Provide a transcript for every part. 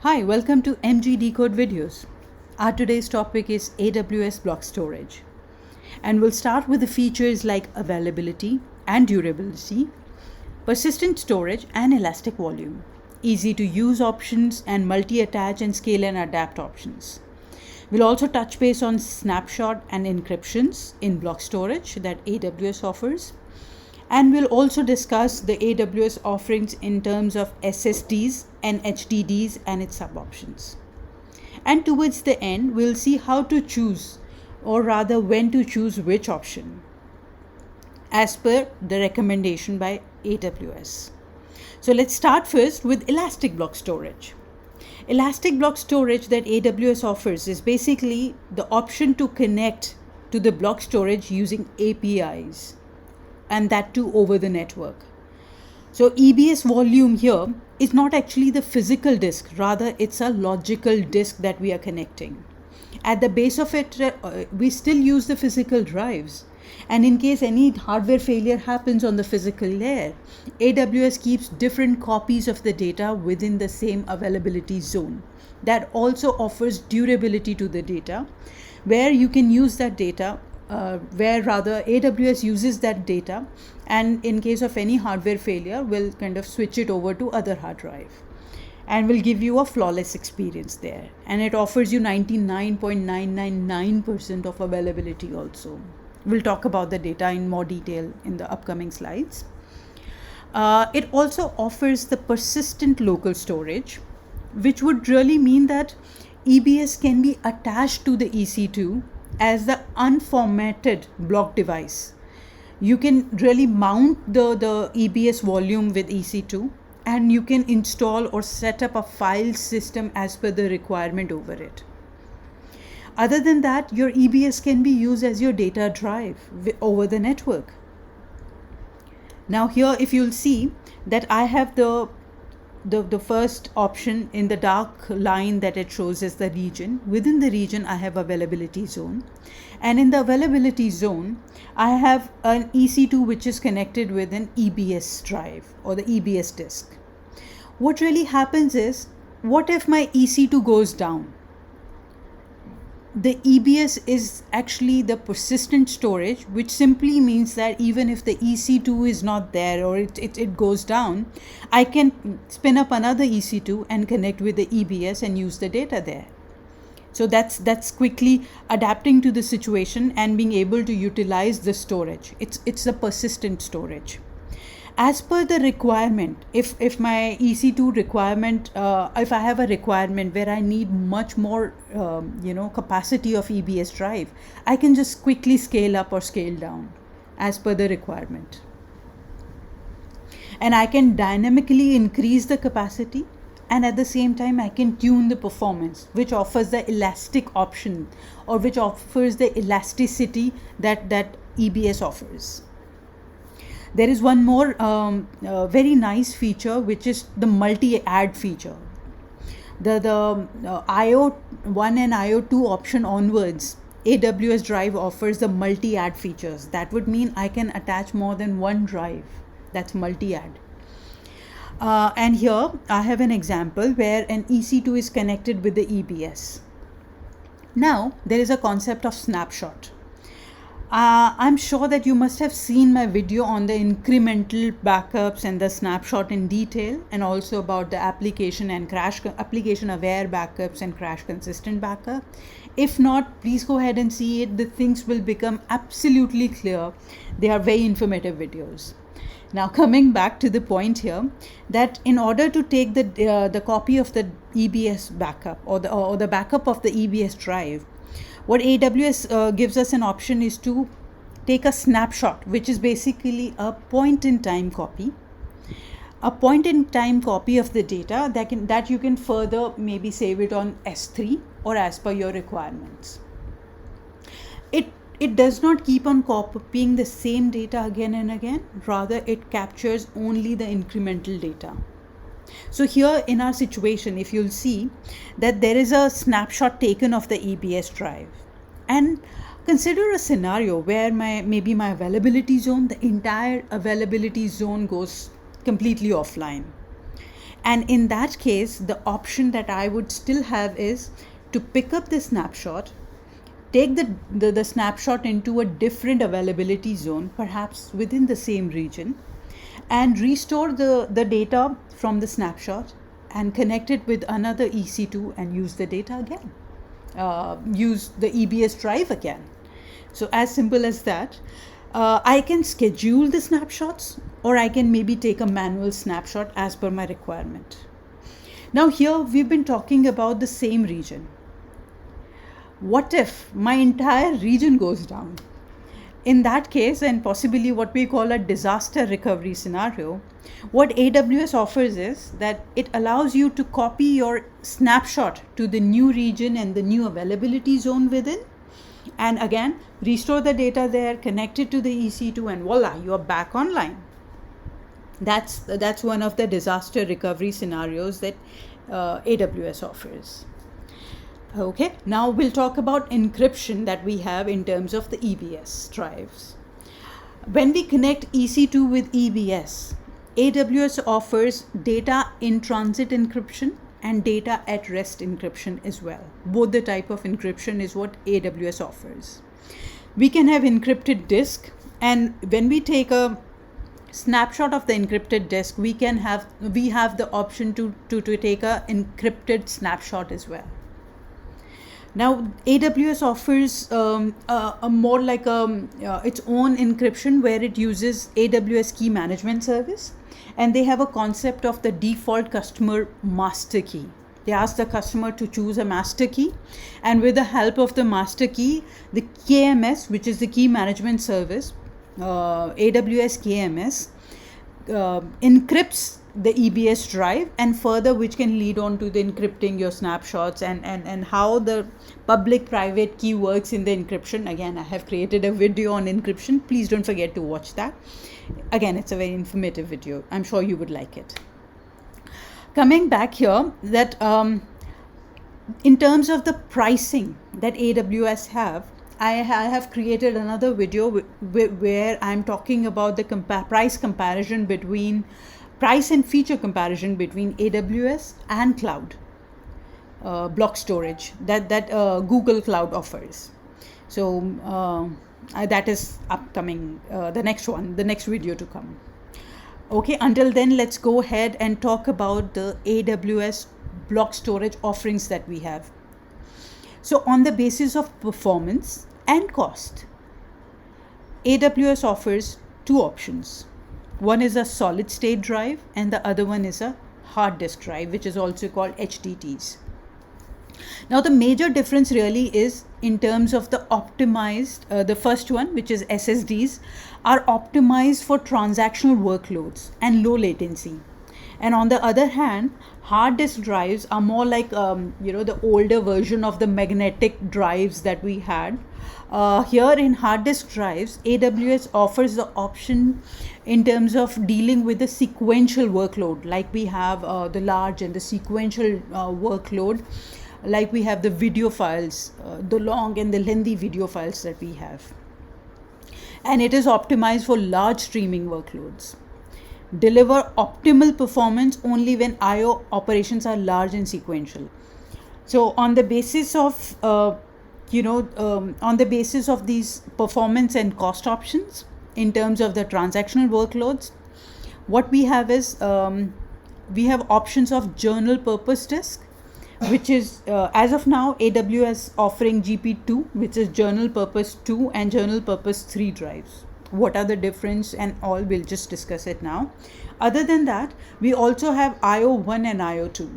Hi, welcome to MG Decode Videos. Our today's topic is AWS block storage. And we'll start with the features like availability and durability, persistent storage and elastic volume, easy to use options and multi-attach and scale and adapt options. We'll also touch base on snapshot and encryptions in block storage that AWS offers. And we'll also discuss the AWS offerings in terms of SSDs and HDDs and its sub-options. And towards the end, we'll see how to choose, or rather when to choose which option, as per the recommendation by AWS. So let's start first with Elastic Block Storage. Elastic Block Storage that AWS offers is basically the option to connect to the block storage using APIs, and that too over the network. So EBS volume here is not actually the physical disk, rather it's a logical disk that we are connecting. At the base of it, we still use the physical drives. And in case any hardware failure happens on the physical layer, AWS keeps different copies of the data within the same availability zone. That also offers durability to the data, where you can use that data where rather AWS uses that data, and in case of any hardware failure will kind of switch it over to other hard drive and will give you a flawless experience there, and it offers you 99.999% of availability also. We'll talk about the data in more detail in the upcoming slides. It also offers the persistent local storage, which would really mean that EBS can be attached to the EC2 as the unformatted block device. You can really mount the EBS volume with EC2, and you can install or set up a file system as per the requirement over it. Other than that, your EBS can be used as your data drive over the network. Now here, if you'll see that I have the first option in the dark line that it shows as the region. Within the region, I have availability zone. And in the availability zone, I have an EC2 which is connected with an EBS drive or the EBS disk. What really happens is, what if my EC2 goes down? The EBS is actually the persistent storage, which simply means that even if the EC2 is not there or it goes down, I can spin up another EC2 and connect with the EBS and use the data there. So that's quickly adapting to the situation and being able to utilize the storage. It's a persistent storage. As per the requirement, if my EC2 requirement, if I have a requirement where I need much more, capacity of EBS drive, I can just quickly scale up or scale down as per the requirement. And I can dynamically increase the capacity, and at the same time, I can tune the performance, which offers the elastic option, or which offers the elasticity that EBS offers. There is one more very nice feature, which is the multi-add feature. The IO1 and IO2 option onwards, AWS Drive offers the multi-add features. That would mean I can attach more than one drive. That's multi-add. And here I have an example where an EC2 is connected with the EBS. Now there is a concept of snapshot. I'm sure that you must have seen my video on the incremental backups and the snapshot in detail, and also about the application and application aware backups and crash consistent backup. If not, please go ahead and see it. The things will become absolutely clear. They are very informative videos. Now coming back to the point here, that in order to take the copy of the EBS backup or the backup of the EBS drive, what AWS gives us an option is to take a snapshot, which is basically a point-in-time copy. A point-in-time copy of the data that you can further maybe save it on S3 or as per your requirements. It does not keep on copying the same data again and again. Rather, it captures only the incremental data. So here in our situation, if you'll see that there is a snapshot taken of the EBS drive, and consider a scenario where maybe my availability zone, the entire availability zone goes completely offline. And in that case, the option that I would still have is to pick up the snapshot, take the snapshot into a different availability zone, perhaps within the same region, and restore the data from the snapshot and connect it with another EC2 and use the data again. Use the EBS drive again. So as simple as that. I can schedule the snapshots, or I can maybe take a manual snapshot as per my requirement. Now here we've been talking about the same region. What if my entire region goes down? In that case, and possibly what we call a disaster recovery scenario, what AWS offers is that it allows you to copy your snapshot to the new region and the new availability zone within, and again restore the data there, connect it to the EC2, and voila, you are back online. That's one of the disaster recovery scenarios that AWS offers. Okay, now we'll talk about encryption that we have in terms of the EBS drives. When we connect EC2 with EBS, AWS offers data in transit encryption and data at rest encryption as well. Both the type of encryption is what AWS offers. We can have encrypted disk, and when we take a snapshot of the encrypted disk, we have the option to take a encrypted snapshot as well. Now AWS offers a more like its own encryption, where it uses AWS key management service, and they have a concept of the default customer master key. They ask the customer to choose a master key, and with the help of the master key, the KMS, which is the key management service, AWS KMS, encrypts the EBS drive, and further which can lead on to the encrypting your snapshots and how the public private key works in the encryption. Again, I have created a video on encryption. Please don't forget to watch that. Again, it's a very informative video. I'm sure you would like it. Coming back here, that in terms of the pricing that AWS have, I have created another video where I'm talking about the price and feature comparison between AWS and cloud block storage that Google Cloud offers. So that is upcoming, the next video to come. Okay, until then, let's go ahead and talk about the AWS block storage offerings that we have. So on the basis of performance and cost, AWS offers two options. One is a solid state drive, and the other one is a hard disk drive, which is also called HDDs. Now the major difference really is in terms of the optimized, the first one, which is SSDs, are optimized for transactional workloads and low latency. And on the other hand, hard disk drives are more like the older version of the magnetic drives that we had. Here in hard disk drives, AWS offers the option in terms of dealing with the sequential workload, like we have the large and the sequential workload, like we have the video files, the long and the lengthy video files that we have. And it is optimized for large streaming workloads. Deliver optimal performance only when I/O operations are large and sequential. So on the basis of these performance and cost options in terms of the transactional workloads, what we have is we have options of general purpose disk, which is as of now AWS offering GP2, which is general purpose 2 and general purpose 3 drives. What are the difference and all, we'll just discuss it now. Other than that, we also have IO1 and IO2.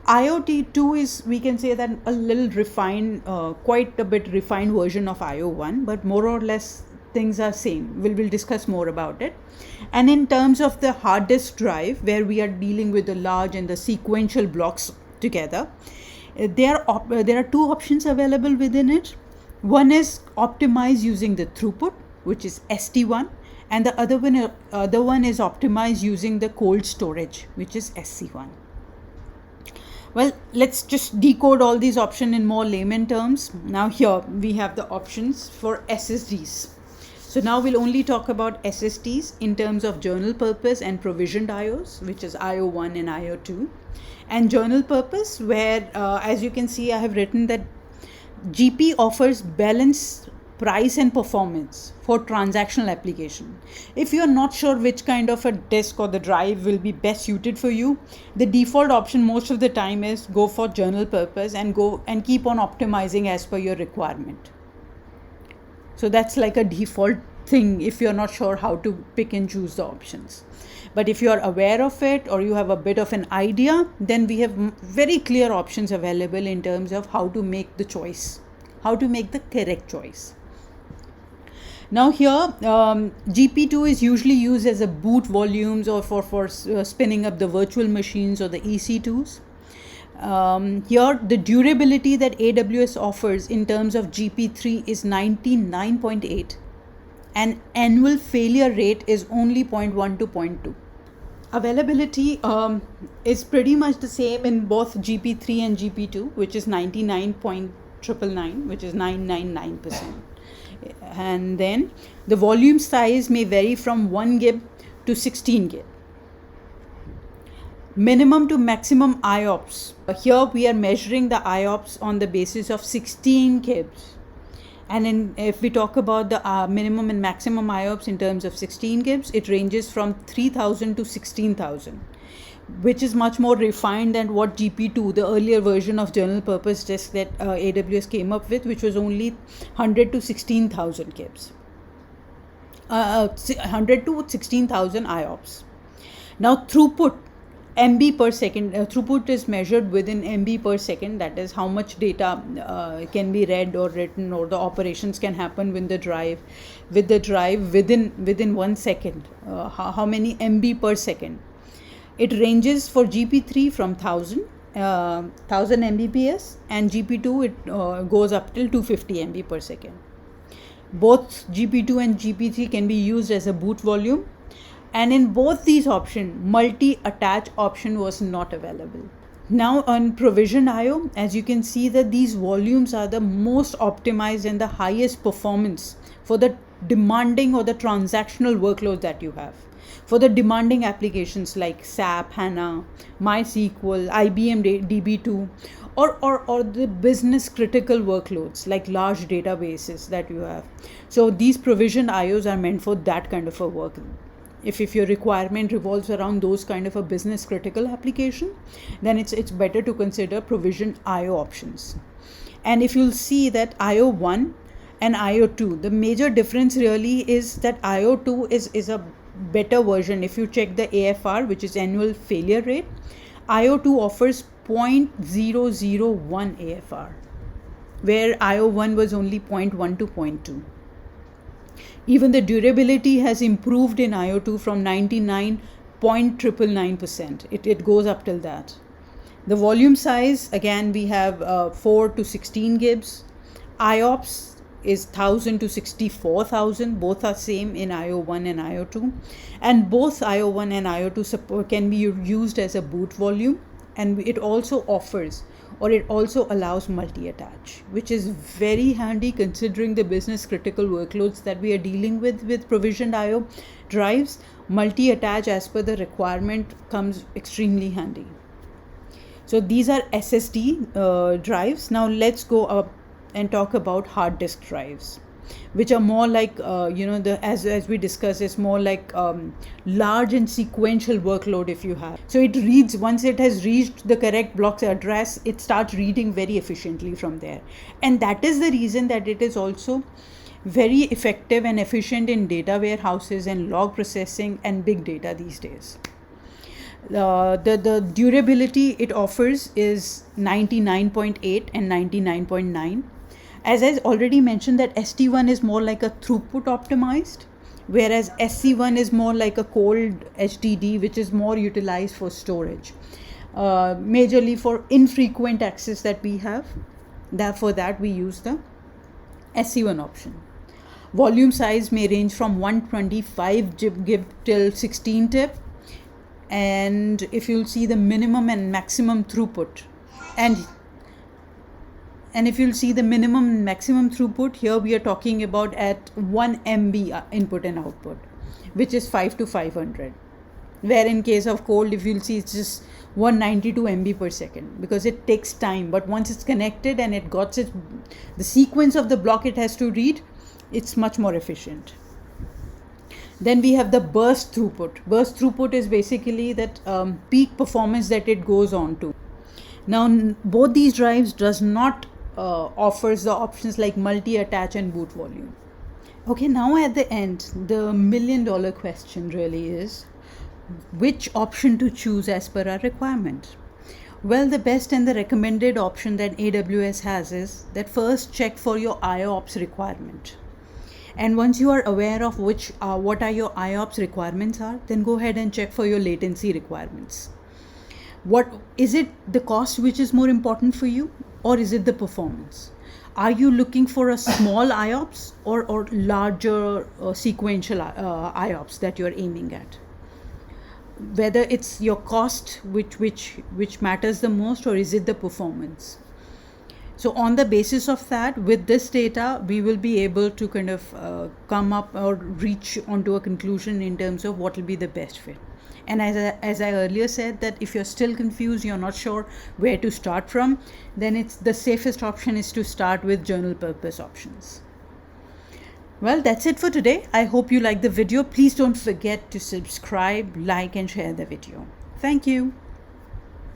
IoT2 is, we can say that, a little refined, quite a bit refined version of IO1, but more or less things are same. We'll discuss more about it. And in terms of the hard disk drive, where we are dealing with the large and the sequential blocks together, there are two options available within it. One is optimized using the throughput, which is ST1, and the other one is optimized using the cold storage, which is SC1. Well, let's just decode all these options in more layman terms. Now here we have the options for SSDs. So now we'll only talk about SSTs in terms of general purpose and provisioned IOs, which is IO1 and IO2. And general purpose, where as you can see, I have written that GP offers balanced price and performance for transactional application. If you are not sure which kind of a disk or the drive will be best suited for you, the default option most of the time is go for general purpose and go and keep on optimizing as per your requirement. So that's like a default thing if you're not sure how to pick and choose the options. But if you are aware of it or you have a bit of an idea, then we have very clear options available in terms of how to make the choice, how to make the correct choice. Now here, GP2 is usually used as a boot volumes or for spinning up the virtual machines or the EC2s. Here, the durability that AWS offers in terms of GP3 is 99.8, and annual failure rate is only 0.1 to 0.2. Availability is pretty much the same in both GP3 and GP2, which is 99.999, which is 999%. And then the volume size may vary from 1 GB to 16 GB. Minimum to maximum IOPS. Here we are measuring the IOPS on the basis of 16 gigs. And if we talk about the minimum and maximum IOPS in terms of 16 gigs, it ranges from 3,000 to 16,000, which is much more refined than what GP2, the earlier version of general purpose disk that AWS came up with, which was only 100 to 16,000 gigs. 100 to 16,000 IOPS. Now throughput. MB per second, throughput is measured within MB per second. That is how much data can be read or written, or the operations can happen with the drive within 1 second. How many MB per second? It ranges for GP3 from 1000 Mbps, and GP2 it goes up till 250 MB per second. Both GP2 and GP3 can be used as a boot volume. And in both these options, multi-attach option was not available. Now on provision IO, as you can see that these volumes are the most optimized and the highest performance for the demanding or the transactional workload that you have. For the demanding applications like SAP, HANA, MySQL, IBM DB2, or the business critical workloads like large databases that you have. So these provision IOs are meant for that kind of a work. If your requirement revolves around those kind of a business critical application, then it's better to consider provision IO options. And if you'll see that IO1 and IO2, the major difference really is that IO2 is a better version. If you check the AFR, which is annual failure rate, IO2 offers 0.001 AFR, where IO1 was only 0.1 to 0.2. Even the durability has improved in IO2 from 99.999%. It goes up till that. The volume size, again, we have 4 to 16 gigs. IOPS is 1000 to 64,000. Both are same in IO1 and IO2. And both IO1 and IO2 support can be used as a boot volume. And it also offers, or it also allows multi-attach, which is very handy considering the business critical workloads that we are dealing with provisioned IO drives. Multi-attach as per the requirement comes extremely handy. So these are SSD drives. Now let's go up and talk about hard disk drives, which are more like as we discussed, it's more like large and sequential workload. If you have, so it reads, once it has reached the correct block's address, it starts reading very efficiently from there. And that is the reason that it is also very effective and efficient in data warehouses and log processing and big data these days. The durability it offers is 99.8 and 99.9. As I already mentioned, that ST1 is more like a throughput optimized, whereas SC1 is more like a cold HDD, which is more utilized for storage, majorly for infrequent access that we have. For that we use the SC1 option. Volume size may range from 125 GB till 16 TB. And if you'll see the minimum and maximum throughput, and and if you'll see the minimum and maximum throughput, here we are talking about at 1 MB input and output, which is 5 to 500. Where in case of cold, if you'll see, it's just 192 MB per second, because it takes time. But once it's connected and it got the sequence of the block it has to read, it's much more efficient. Then we have the burst throughput. Burst throughput is basically that peak performance that it goes on to. Now, both these drives does not offers the options like multi-attach and boot volume. Okay, now at the end, the $1 million question really is, which option to choose as per our requirement? Well, the best and the recommended option that AWS has is that first check for your IOPS requirement. And once you are aware of what are your IOPS requirements are, then go ahead and check for your latency requirements. What is it, the cost which is more important for you, or is it the performance? Are you looking for a small IOPS or larger sequential IOPS that you're aiming at? Whether it's your cost which matters the most, or is it the performance? So on the basis of that, with this data, we will be able to kind of come up or reach onto a conclusion in terms of what will be the best fit. And as I earlier said, that if you're still confused, you're not sure where to start from, then it's the safest option is to start with general purpose options. Well, that's it for today. I hope you liked the video. Please don't forget to subscribe, like, and share the video. Thank you.